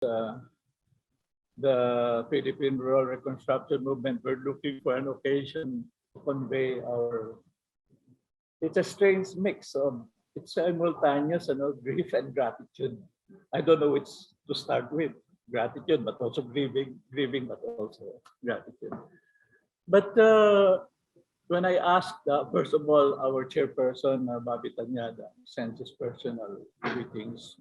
the Philippine Rural Reconstruction Movement, we're looking for an occasion to convey our. It's a strange mix of it's simultaneous, grief and gratitude. I don't know which to start with, gratitude, but also grieving, but also gratitude. But when I asked, first of all, our chairperson, Bobby Tanyada, sent his personal greetings,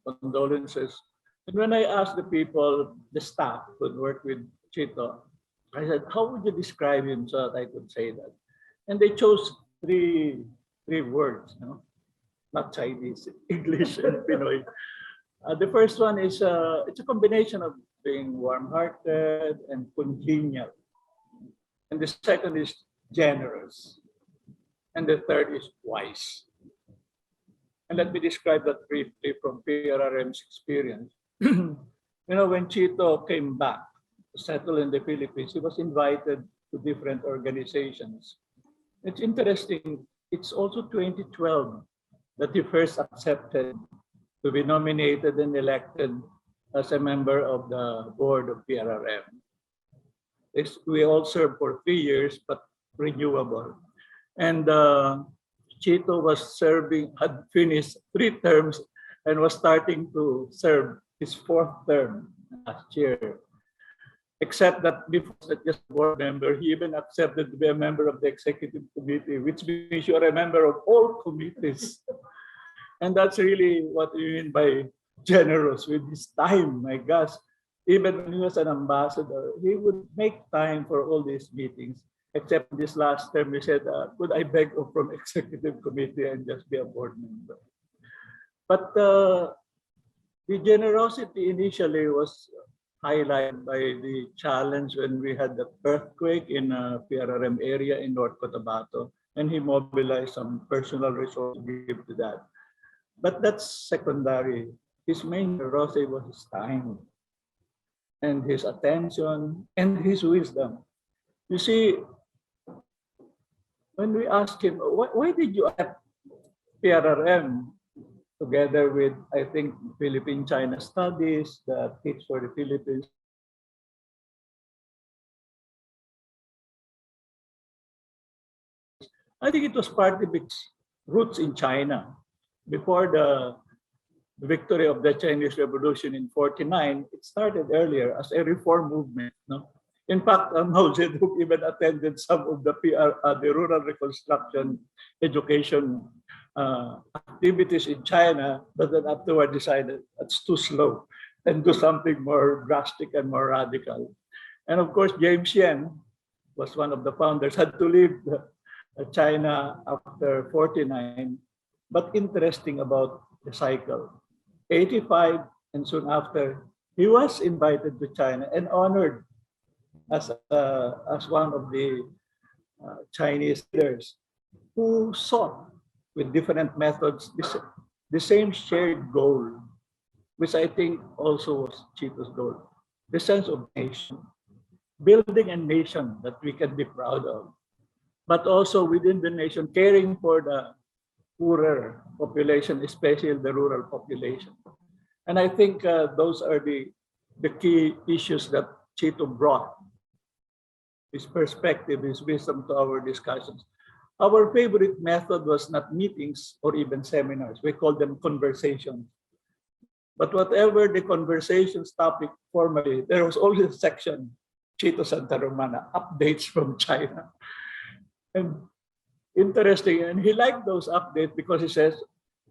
condolences. And when I asked the people, the staff who worked with Chito, I said, how would you describe him so that I could say that? And they chose three words, not Chinese, English and Pinoy. The first one is, it's a combination of being warm-hearted and congenial. And the second is generous. And the third is wise. And let me describe that briefly from PRRM's experience. When Chito came back to settle in the Philippines, he was invited to different organizations. It's interesting, it's also 2012 that he first accepted to be nominated and elected as a member of the board of PRRM. We all served for 3 years, but renewable. And Chito had finished 3 terms and was starting to serve his 4th term last year. Except that before not just a board member, he even accepted to be a member of the executive committee, which means you are a member of all committees. And that's really what we mean by generous with his time. My gosh, even when he was an ambassador, he would make time for all these meetings. Except this last term, he said, could I beg from executive committee and just be a board member? But the generosity initially was highlighted by the challenge when we had the earthquake in a PRRM area in North Cotabato, and he mobilized some personal resources to give to that. But that's secondary. His main generosity was his time and his attention and his wisdom. You see, when we asked him, why did you act PRRM together with, I think, Philippine-China Studies, the Teach for the Philippines? I think it was partly because roots in China. Before the victory of the Chinese Revolution in 49, it started earlier as a reform movement. No? In fact, Mao Zedong even attended some of the the rural reconstruction education activities in China, but then afterward decided that's too slow and do something more drastic and more radical. And of course, James Yen was one of the founders, had to leave China after 49. But interesting about the cycle, 85 and soon after, he was invited to China and honored as one of the Chinese leaders who sought with different methods the same shared goal, which I think also was Chito's goal, the sense of nation, building a nation that we can be proud of, but also within the nation, caring for the poorer population, especially the rural population. And I think those are the key issues that Chito brought, his perspective, his wisdom to our discussions. Our favorite method was not meetings or even seminars. We call them conversations. But whatever the conversations topic formally, there was always a section, Chito Sta Romama, updates from China. And interesting, and he liked those updates because he says,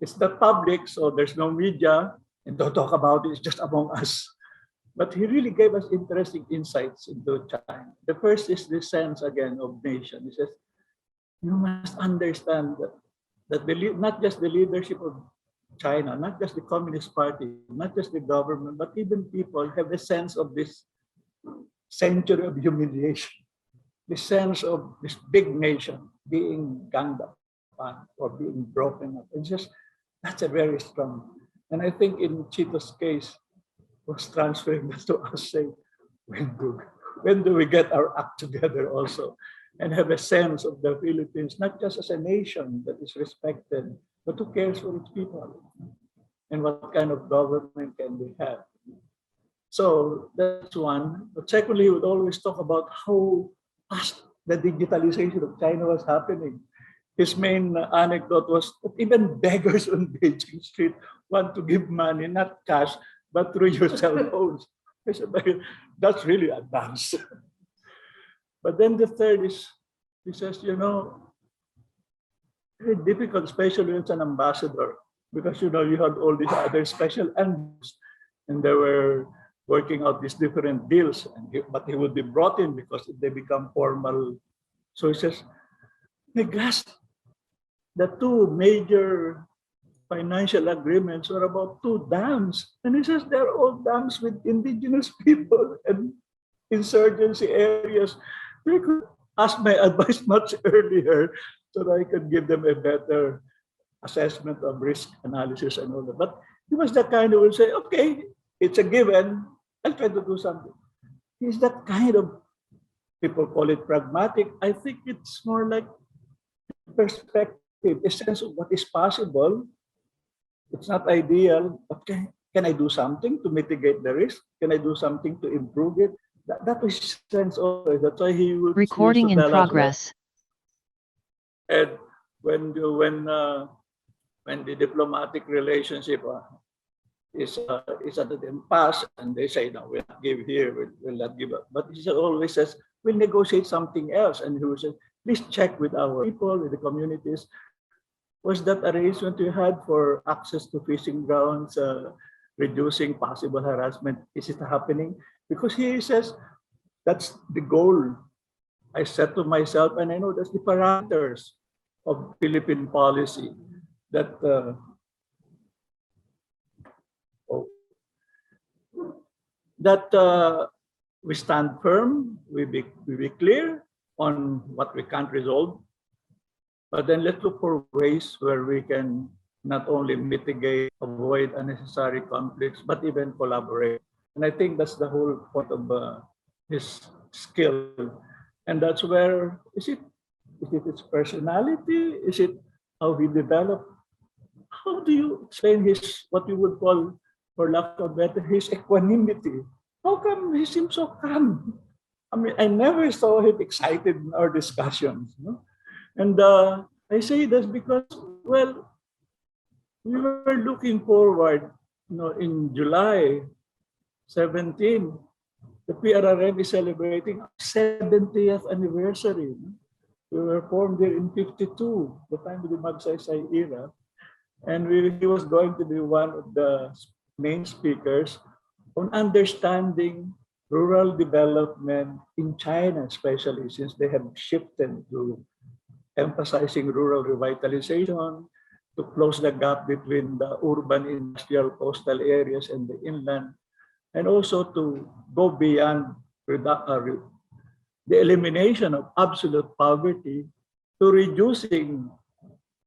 it's not public, so there's no media, and don't talk about it, it's just among us. But he really gave us interesting insights into China. The first is the sense, again, of nation. He says, you must understand that not just the leadership of China, not just the Communist Party, not just the government, but even people have a sense of this century of humiliation, the sense of this big nation being ganged upon or being broken up. It's just, that's a very strong. And I think in Chito's case, was transferring this to us, saying, when do we get our act together also and have a sense of the Philippines, not just as a nation that is respected, but who cares for its people? And what kind of government can we have? So that's one. But secondly, he would always talk about how fast the digitalization of China was happening. His main anecdote was that even beggars on Beijing Street want to give money, not cash, but through your cell phones. I said, that's really advanced. But then the third is, he says, very difficult, especially when it's an ambassador, because you had all these other special envoys, and they were working out these different deals, but he would be brought in because they become formal. So he says, Negas, the two major financial agreements were about two dams. And he says they're all dams with indigenous people and insurgency areas. They could ask my advice much earlier so that I could give them a better assessment of risk analysis and all that. But he was the kind who would say, okay, it's a given, I'll try to do something. He's that kind of, people call it pragmatic. I think it's more like perspective, a sense of what is possible. It's not ideal, but can I do something to mitigate the risk? Can I do something to improve it? That was sense of it. That's why he would Recording in progress. And when the diplomatic relationship is at the impasse, and they say, no, we'll not give here, we'll not give up. But he always says, we'll negotiate something else. And he will say, please check with our people, with the communities. Was that arrangement you had for access to fishing grounds, reducing possible harassment, is it happening? Because he says, that's the goal I set to myself, and I know that's the parameters of Philippine policy that we stand firm, we be clear on what we can't resolve, but then let's look for ways where we can not only mitigate, avoid unnecessary conflicts, but even collaborate. And I think that's the whole point of his skill. And that's where, is it his personality? Is it how he developed? How do you explain his, what you would call, for lack of better, his equanimity? How come he seems so calm? I mean, I never saw him excited in our discussions. And I say this because, well, we were looking forward, in July 17, the PRRM is celebrating 70th anniversary. We were formed here in 52, the time of the Magsaysay era. And he was going to be one of the main speakers on understanding rural development in China, especially since they have shifted to emphasizing rural revitalization, to close the gap between the urban industrial coastal areas and the inland, and also to go beyond the elimination of absolute poverty to reducing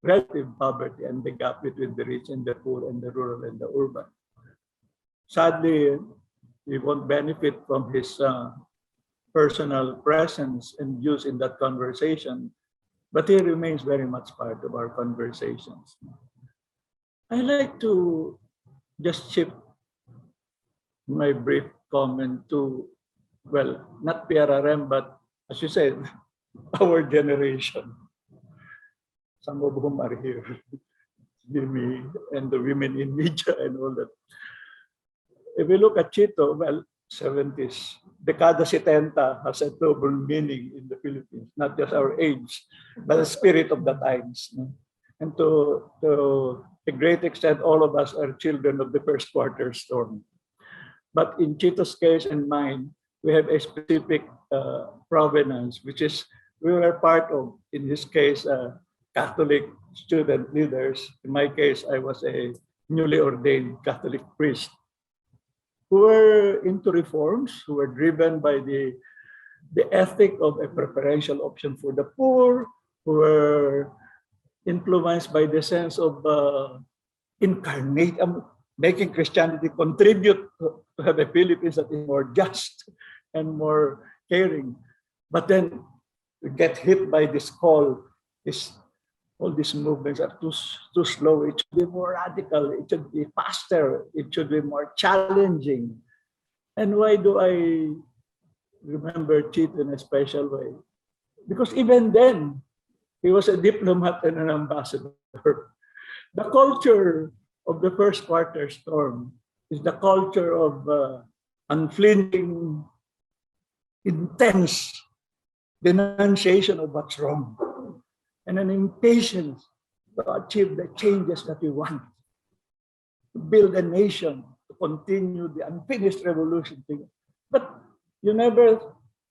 relative poverty and the gap between the rich and the poor and the rural and the urban. Sadly, we won't benefit from his personal presence and views in that conversation, but he remains very much part of our conversations. I like to just shift my brief comment to, well, not PRRM, but as you said, our generation. Some of whom are here, Jimmy and the women in media and all that. If we look at Chito, well, 70s, Dekada 70 has a double meaning in the Philippines, not just our age, but the spirit of the times. And to a great extent, all of us are children of the first quarter storm. But in Chito's case and mine, we have a specific provenance, which is we were part of, in his case, Catholic student leaders. In my case, I was a newly ordained Catholic priest who were into reforms, who were driven by the ethic of a preferential option for the poor, who were influenced by the sense of making Christianity contribute to have a Philippines that is more just and more caring. But then we get hit by this call, all these movements are too slow. It should be more radical. It should be faster. It should be more challenging. And why do I remember Chito in a special way? Because even then, he was a diplomat and an ambassador. The culture of the first quarter storm is the culture of unflinching, intense denunciation of what's wrong, and an impatience to achieve the changes that we want, to build a nation, to continue the unfinished revolution thing. But you never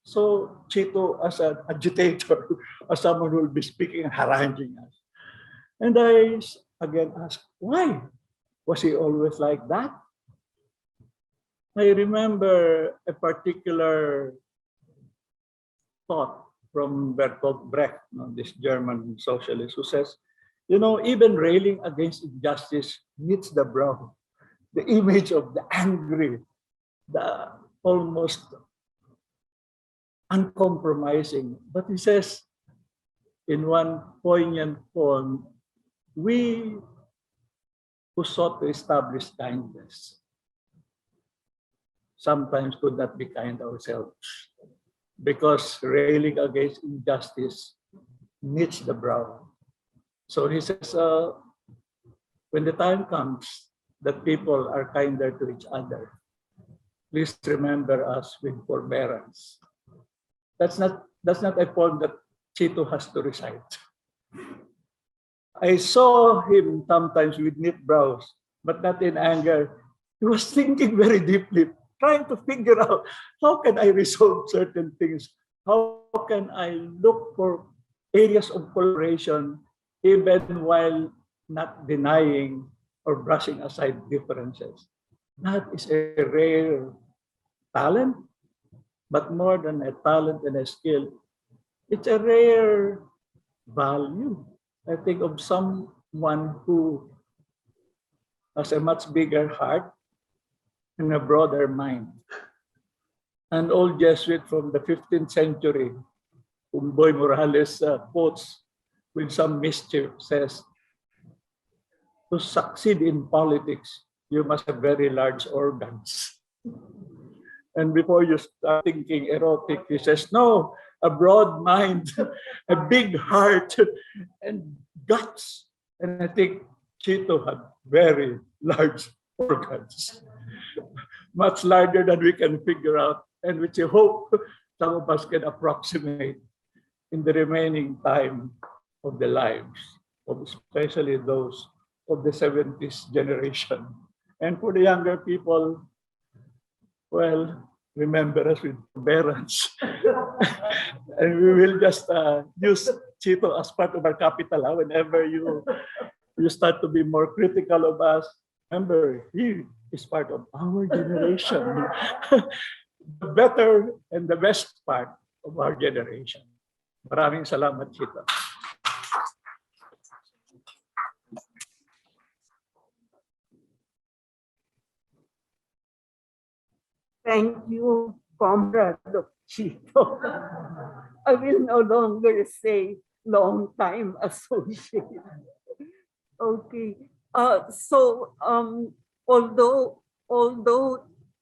saw Chito as an agitator, as someone who will be speaking and haranguing us. And I again asked, why? Was he always like that? I remember a particular thought from Bertolt Brecht, this German socialist, who says, even railing against injustice knits the brow. The image of the angry, the almost uncompromising. But he says in one poignant poem, we who sought to establish kindness sometimes could not be kind ourselves, because railing against injustice knits the brow. So he says, when the time comes that people are kinder to each other, please remember us with forbearance. That's not a poem that Chito has to recite. I saw him sometimes with knit brows, but not in anger. He was thinking very deeply, trying to figure out, how can I resolve certain things? How can I look for areas of collaboration even while not denying or brushing aside differences? That is a rare talent, but more than a talent and a skill, it's a rare value, I think, of someone who has a much bigger heart and a broader mind. An old Jesuit from the 15th century, whom Boy Morales quotes with some mischief, says, to succeed in politics, you must have very large organs. And before you start thinking erotic, he says, no, a broad mind, a big heart, and guts. And I think Chito had very large organs, much larger than we can figure out, and which I hope some of us can approximate in the remaining time of the lives of especially those of the 70s generation. And for the younger people, well, remember us with forbearance. And we will just use Chito as part of our capital. Whenever you start to be more critical of us, remember, he is part of our generation. The better and the best part of our generation. Maraming salamat, Chito. Thank you, Comrade Chito. I will no longer say long time associate. Okay. Although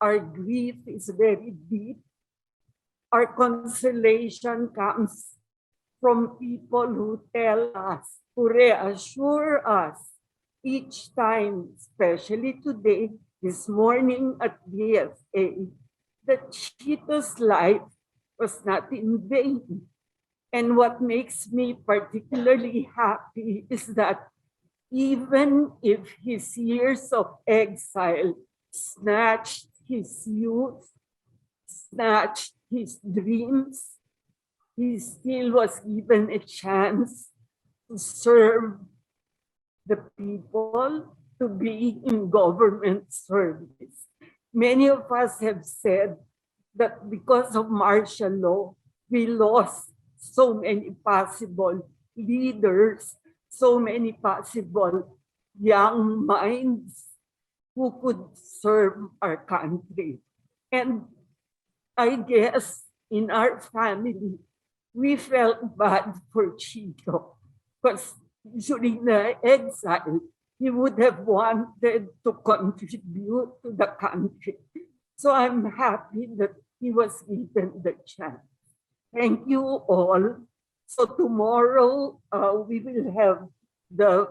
our grief is very deep, our consolation comes from people who tell us, who reassure us each time, especially today, this morning at DFA, that Chito's life was not in vain. And what makes me particularly happy is that even if his years of exile snatched his youth, snatched his dreams, he still was given a chance to serve the people, to be in government service. Many of us have said that because of martial law, we lost so many possible leaders, so many possible young minds who could serve our country. And I guess in our family, we felt bad for Chito because during the exile, he would have wanted to contribute to the country. So I'm happy that he was given the chance. Thank you all. So tomorrow we will have the